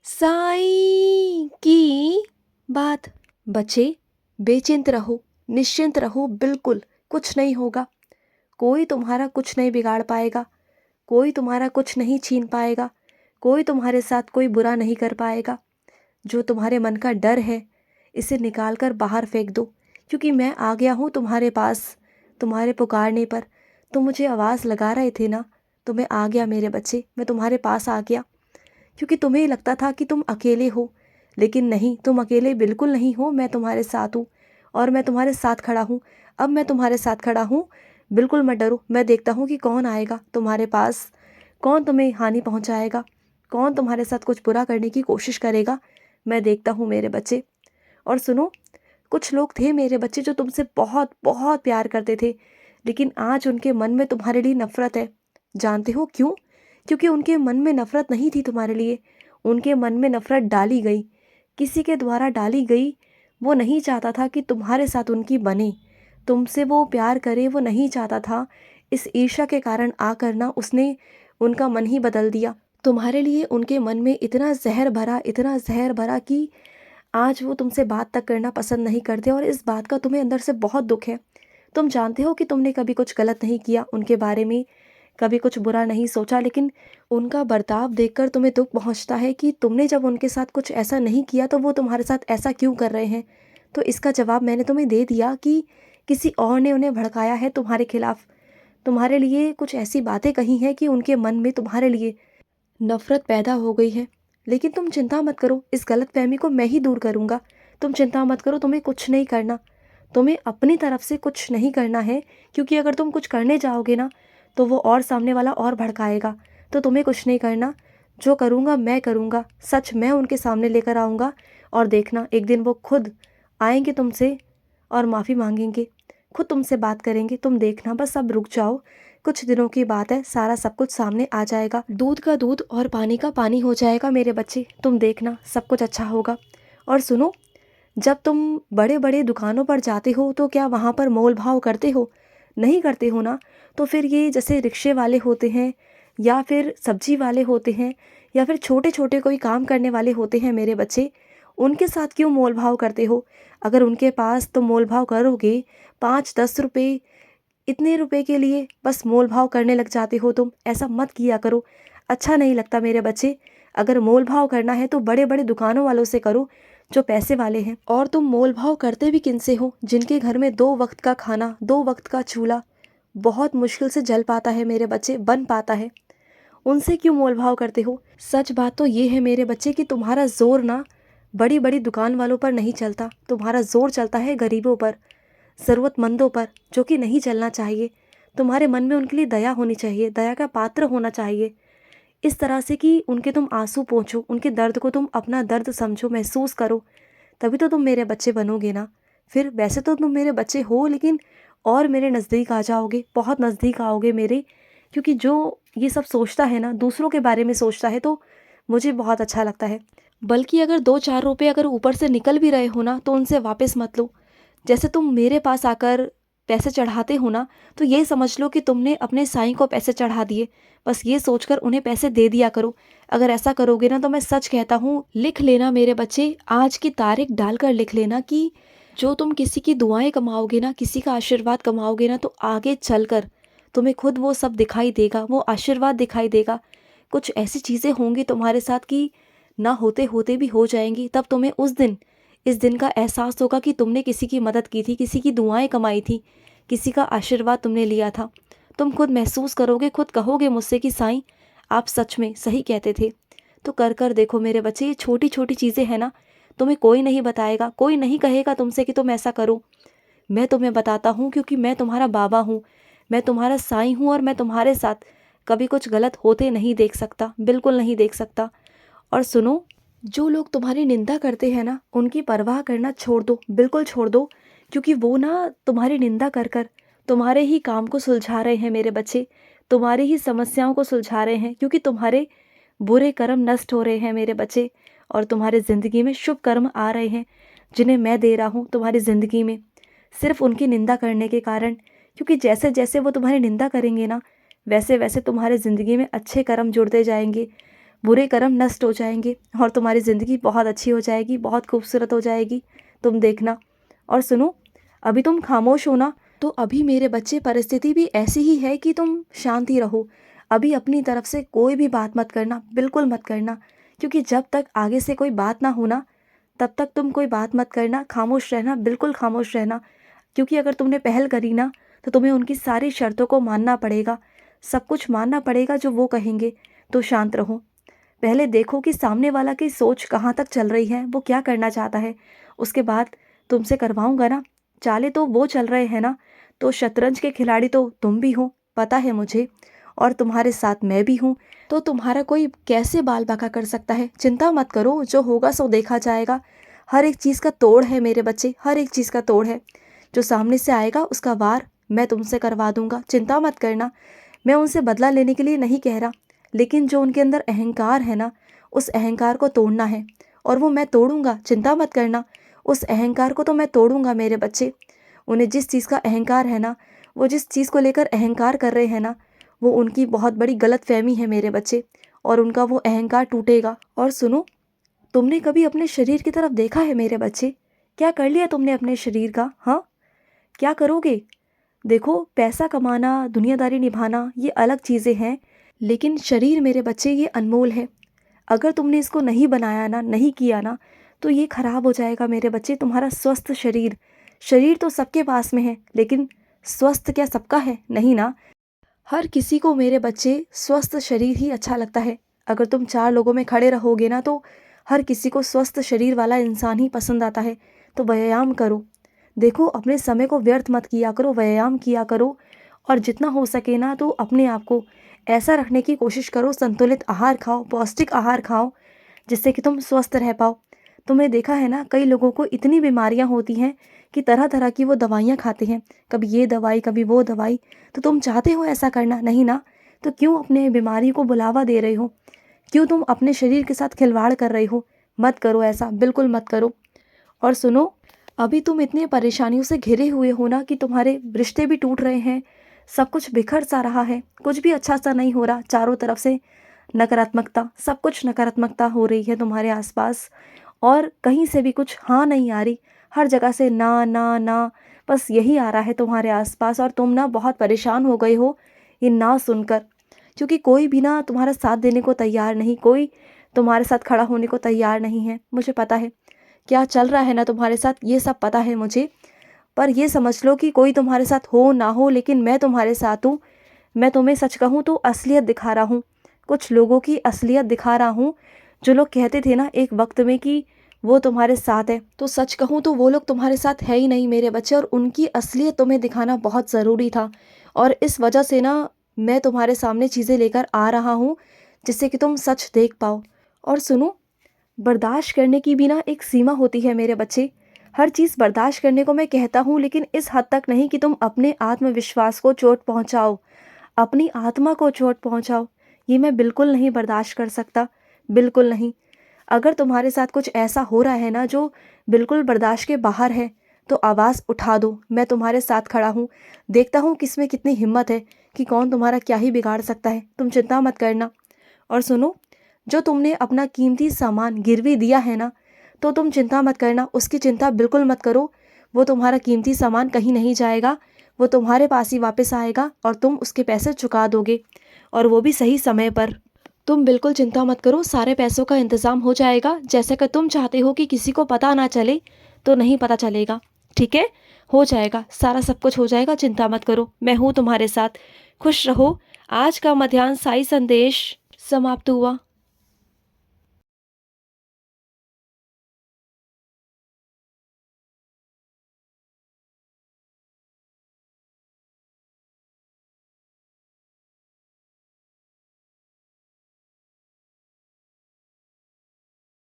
साईं की बात। बच्चे, बेचिंत रहो, निश्चिंत रहो, बिल्कुल कुछ नहीं होगा। कोई तुम्हारा कुछ नहीं बिगाड़ पाएगा, कोई तुम्हारा कुछ नहीं छीन पाएगा, कोई तुम्हारे साथ कोई बुरा नहीं कर पाएगा। जो तुम्हारे मन का डर है, इसे निकाल कर बाहर फेंक दो, क्योंकि मैं आ गया हूँ तुम्हारे पास। तुम्हारे पुकारने पर तुम मुझे आवाज़ लगा रहे थे ना, तो मैं आ गया मेरे बच्चे, मैं तुम्हारे पास आ गया। क्योंकि तुम्हें लगता था कि तुम अकेले हो, लेकिन नहीं, तुम अकेले बिल्कुल नहीं हो। मैं तुम्हारे साथ हूँ और मैं तुम्हारे साथ खड़ा हूँ। अब मैं तुम्हारे साथ खड़ा हूँ, बिल्कुल मत डरो। मैं देखता हूँ कि कौन आएगा तुम्हारे पास, कौन तुम्हें हानि पहुँचाएगा, कौन तुम्हारे साथ कुछ बुरा करने की कोशिश करेगा। मैं देखता हूँ मेरे बच्चे। और सुनो, कुछ लोग थे मेरे बच्चे जो तुमसे बहुत बहुत प्यार करते थे, लेकिन आज उनके मन में तुम्हारे लिए नफ़रत है। जानते हो क्यों? क्योंकि उनके मन में नफ़रत नहीं थी तुम्हारे लिए, उनके मन में नफ़रत डाली गई, किसी के द्वारा डाली गई। वो नहीं चाहता था कि तुम्हारे साथ उनकी बने, तुमसे वो प्यार करे, वो नहीं चाहता था। इस ईर्ष्या के कारण आकर ना उसने उनका मन ही बदल दिया। तुम्हारे लिए उनके मन में इतना ज़हर भरा, इतना ज़हर भरा कि आज वो तुमसे बात तक करना पसंद नहीं करते, और इस बात का तुम्हें अंदर से बहुत दुख है। तुम जानते हो कि तुमने कभी कुछ गलत नहीं किया, उनके बारे में कभी कुछ बुरा नहीं सोचा, लेकिन उनका बर्ताव देखकर तुम्हें दुख पहुंचता है कि तुमने जब उनके साथ कुछ ऐसा नहीं किया तो वो तुम्हारे साथ ऐसा क्यों कर रहे हैं। तो इसका जवाब मैंने तुम्हें दे दिया कि किसी और ने उन्हें भड़काया है तुम्हारे खिलाफ, तुम्हारे लिए कुछ ऐसी बातें कही हैं कि उनके मन में तुम्हारे लिए नफ़रत पैदा हो गई है। लेकिन तुम चिंता मत करो, इस गलतफ़हमी को मैं ही दूर करूँगा। तुम चिंता मत करो, तुम्हें कुछ नहीं करना, तुम्हें अपनी तरफ से कुछ नहीं करना है। क्योंकि अगर तुम कुछ करने जाओगे ना, तो वो और सामने वाला और भड़काएगा। तो तुम्हें कुछ नहीं करना, जो करूँगा मैं करूँगा, सच मैं उनके सामने लेकर आऊँगा। और देखना, एक दिन वो खुद आएंगे तुमसे और माफ़ी मांगेंगे, खुद तुमसे बात करेंगे। तुम देखना, बस अब रुक जाओ, कुछ दिनों की बात है, सारा सब कुछ सामने आ जाएगा। दूध का दूध और पानी का पानी हो जाएगा मेरे बच्चे, तुम देखना, सब कुछ अच्छा होगा। और सुनो, जब तुम बड़े बड़े दुकानों पर जाते हो तो क्या वहाँ पर मोल भाव करते हो? नहीं करते हो ना। तो फिर ये जैसे रिक्शे वाले होते हैं, या फिर सब्जी वाले होते हैं, या फिर छोटे छोटे कोई काम करने वाले होते हैं मेरे बच्चे, उनके साथ क्यों मोल भाव करते हो? अगर उनके पास तुम मोल भाव करोगे, 5-10 रुपये, इतने रुपए के लिए बस मोल भाव करने लग जाते हो तुम। ऐसा मत किया करो, अच्छा नहीं लगता मेरे बच्चे। अगर मोल भाव करना है तो बड़े बड़े दुकानों वालों से करो, जो पैसे वाले हैं। और तुम मोल भाव करते भी किनसे हो? जिनके घर में 2 वक्त का खाना, 2 वक्त का चूल्हा बहुत मुश्किल से जल पाता है मेरे बच्चे, बन पाता है। उनसे क्यों मोल भाव करते हो? सच बात तो ये है मेरे बच्चे कि तुम्हारा जोर ना बड़ी बड़ी दुकान वालों पर नहीं चलता, तुम्हारा जोर चलता है गरीबों पर, ज़रूरतमंदों पर, जो कि नहीं चलना चाहिए। तुम्हारे मन में उनके लिए दया होनी चाहिए, दया का पात्र होना चाहिए, इस तरह से कि उनके तुम आंसू पोंछो, उनके दर्द को तुम अपना दर्द समझो, महसूस करो। तभी तो तुम मेरे बच्चे बनोगे ना। फिर वैसे तो तुम मेरे बच्चे हो, लेकिन और मेरे नज़दीक आ जाओगे, बहुत नज़दीक आओगे मेरे। क्योंकि जो ये सब सोचता है ना, दूसरों के बारे में सोचता है, तो मुझे बहुत अच्छा लगता है। बल्कि अगर 2-4 रुपए अगर ऊपर से निकल भी रहे हो ना, तो उनसे वापस मत लो। जैसे तुम मेरे पास आकर पैसे चढ़ाते हो ना, तो ये समझ लो कि तुमने अपने साईं को पैसे चढ़ा दिए। बस ये सोचकर उन्हें पैसे दे दिया करो। अगर ऐसा करोगे ना, तो मैं सच कहता हूँ, लिख लेना मेरे बच्चे, आज की तारीख डालकर लिख लेना कि जो तुम किसी की दुआएं कमाओगे ना, किसी का आशीर्वाद कमाओगे ना, तो आगे चलकर तुम्हें खुद वो सब दिखाई देगा, वो आशीर्वाद दिखाई देगा। कुछ ऐसी चीज़ें होंगी तुम्हारे साथ कि ना होते होते भी हो जाएंगी। तब तुम्हें उस दिन, इस दिन का एहसास होगा कि तुमने किसी की मदद की थी, किसी की दुआएं कमाई थी, किसी का आशीर्वाद तुमने लिया था। तुम खुद महसूस करोगे, खुद कहोगे मुझसे कि साईं, आप सच में सही कहते थे। तो कर कर देखो मेरे बच्चे, ये छोटी छोटी चीज़ें हैं ना, तुम्हें कोई नहीं बताएगा, कोई नहीं कहेगा तुमसे कि तुम ऐसा करो। मैं तुम्हें बताता हूँ, क्योंकि मैं तुम्हारा बाबा हूँ, मैं तुम्हारा साईं हूँ, और मैं तुम्हारे साथ कभी कुछ गलत होते नहीं देख सकता, बिल्कुल नहीं देख सकता। और सुनो, जो लोग तुम्हारी निंदा करते हैं ना, उनकी परवाह करना छोड़ दो, बिल्कुल छोड़ दो। क्योंकि वो ना तुम्हारी निंदा कर कर तुम्हारे ही काम को सुलझा रहे हैं मेरे बच्चे, तुम्हारी ही समस्याओं को सुलझा रहे हैं। क्योंकि तुम्हारे बुरे कर्म नष्ट हो रहे हैं मेरे बच्चे, और तुम्हारे ज़िंदगी में शुभ कर्म आ रहे हैं, जिन्हें मैं दे रहा हूँ तुम्हारी ज़िंदगी में, सिर्फ उनकी निंदा करने के कारण। क्योंकि जैसे जैसे वो तुम्हारी निंदा करेंगे ना, वैसे वैसे तुम्हारे ज़िंदगी में अच्छे कर्म जुड़ते जाएंगे, बुरे कर्म नष्ट हो जाएंगे और तुम्हारी ज़िंदगी बहुत अच्छी हो जाएगी, बहुत खूबसूरत हो जाएगी, तुम देखना। और सुनो, अभी तुम खामोश हो ना, तो अभी मेरे बच्चे परिस्थिति भी ऐसी ही है कि तुम शांति रहो। अभी अपनी तरफ से कोई भी बात मत करना, बिल्कुल मत करना, क्योंकि जब तक आगे से कोई बात ना हो ना, तब तक तुम कोई बात मत करना, खामोश रहना, बिल्कुल खामोश रहना। क्योंकि अगर तुमने पहल करी ना, तो तुम्हें उनकी सारी शर्तों को मानना पड़ेगा, सब कुछ मानना पड़ेगा जो वो कहेंगे। तो शांत रहो, पहले देखो कि सामने वाला की सोच कहाँ तक चल रही है, वो क्या करना चाहता है। उसके बाद तुमसे करवाऊंगा ना। चाले तो वो चल रहे हैं ना, तो शतरंज के खिलाड़ी तो तुम भी हो, पता है मुझे, और तुम्हारे साथ मैं भी हूँ। तो तुम्हारा कोई कैसे बाल बांका कर सकता है। चिंता मत करो, जो होगा सो देखा जाएगा। हर एक चीज़ का तोड़ है मेरे बच्चे, हर एक चीज़ का तोड़ है। जो सामने से आएगा उसका वार मैं तुमसे करवा दूंगा, चिंता मत करना। मैं उनसे बदला लेने के लिए नहीं कह रहा, लेकिन जो उनके अंदर अहंकार है ना, उस अहंकार को तोड़ना है, और वो मैं तोड़ूंगा, चिंता मत करना। उस अहंकार को तो मैं तोड़ूंगा मेरे बच्चे। उन्हें जिस चीज़ का अहंकार है ना, वो जिस चीज़ को लेकर अहंकार कर रहे हैं ना, वो उनकी बहुत बड़ी गलतफहमी है मेरे बच्चे, और उनका वो अहंकार टूटेगा। और सुनो, तुमने कभी अपने शरीर की तरफ देखा है मेरे बच्चे? क्या कर लिया तुमने अपने शरीर का? हाँ, क्या करोगे? देखो, पैसा कमाना, दुनियादारी निभाना, ये अलग चीज़ें हैं, लेकिन शरीर मेरे बच्चे ये अनमोल है। अगर तुमने इसको नहीं बनाया ना, नहीं किया ना, तो ये खराब हो जाएगा मेरे बच्चे। तुम्हारा स्वस्थ शरीर, शरीर तो सबके पास में है, लेकिन स्वस्थ क्या सबका है? नहीं ना। हर किसी को मेरे बच्चे स्वस्थ शरीर ही अच्छा लगता है। अगर तुम 4 लोगों में खड़े रहोगे ना, तो हर किसी को स्वस्थ शरीर वाला इंसान ही पसंद आता है। तो व्यायाम करो, देखो अपने समय को व्यर्थ मत किया करो, व्यायाम किया करो, और जितना हो सके ना तो अपने आप को ऐसा रखने की कोशिश करो, संतुलित आहार खाओ, पौष्टिक आहार खाओ, जिससे कि तुम स्वस्थ रह पाओ। तुमने देखा है ना, कई लोगों को इतनी बीमारियां होती हैं कि तरह तरह की वो दवाइयाँ खाते हैं, कभी ये दवाई कभी वो दवाई। तो तुम चाहते हो ऐसा करना? नहीं ना। तो क्यों अपने बीमारी को बुलावा दे रहे हो? क्यों तुम अपने शरीर के साथ खिलवाड़ कर रहे हो? मत करो ऐसा, बिल्कुल मत करो। और सुनो, अभी तुम इतनी परेशानियों से घिरे हुए हो ना कि तुम्हारे रिश्ते भी टूट रहे हैं, सब कुछ बिखर सा रहा है, कुछ भी अच्छा सा नहीं हो रहा, चारों तरफ से नकारात्मकता, सब कुछ नकारात्मकता हो रही है तुम्हारे आसपास, और कहीं से भी कुछ हाँ नहीं आ रही। हर जगह से ना ना ना, बस यही आ रहा है तुम्हारे आसपास, और तुम ना बहुत परेशान हो गए हो ये ना सुनकर, क्योंकि कोई भी ना तुम्हारा साथ देने को तैयार नहीं, कोई तुम्हारे साथ खड़ा होने को तैयार नहीं है। मुझे पता है क्या चल रहा है ना तुम्हारे साथ, ये सब पता है मुझे। पर ये समझ लो कि कोई तुम्हारे साथ हो ना हो, लेकिन मैं तुम्हारे साथ हूँ। मैं तुम्हें सच कहूँ तो असलियत दिखा रहा हूँ, कुछ लोगों की असलियत दिखा रहा हूँ। जो लोग कहते थे ना एक वक्त में कि वो तुम्हारे साथ है, तो सच कहूँ तो वो लोग तुम्हारे साथ है ही नहीं मेरे बच्चे, और उनकी असलियत तुम्हें दिखाना बहुत ज़रूरी था। और इस वजह से ना मैं तुम्हारे सामने चीज़ें लेकर आ रहा हूँ, जिससे कि तुम सच देख पाओ। और सुनो, बर्दाश्त करने की भी ना एक सीमा होती है मेरे बच्चे। हर चीज़ बर्दाश्त करने को मैं कहता हूँ, लेकिन इस हद तक नहीं कि तुम अपने आत्मविश्वास को चोट पहुँचाओ, अपनी आत्मा को चोट पहुँचाओ। ये मैं बिल्कुल नहीं बर्दाश्त कर सकता, बिल्कुल नहीं। अगर तुम्हारे साथ कुछ ऐसा हो रहा है ना जो बिल्कुल बर्दाश्त के बाहर है, तो आवाज़ उठा दो, मैं तुम्हारे साथ खड़ा हूँ। देखता हूँ किसमें कितनी हिम्मत है, कि कौन तुम्हारा क्या ही बिगाड़ सकता है। तुम चिंता मत करना। और सुनो, जो तुमने अपना कीमती सामान गिरवी दिया है ना, तो तुम चिंता मत करना, उसकी चिंता बिल्कुल मत करो। वो तुम्हारा कीमती सामान कहीं नहीं जाएगा, वो तुम्हारे पास ही वापस आएगा, और तुम उसके पैसे चुका दोगे, और वो भी सही समय पर। तुम बिल्कुल चिंता मत करो, सारे पैसों का इंतज़ाम हो जाएगा। जैसे कि तुम चाहते हो कि किसी को पता ना चले, तो नहीं पता चलेगा, ठीक है? हो जाएगा, सारा सब कुछ हो जाएगा, चिंता मत करो, मैं हूँ तुम्हारे साथ। खुश रहो। आज का मध्याह्न साई संदेश समाप्त हुआ।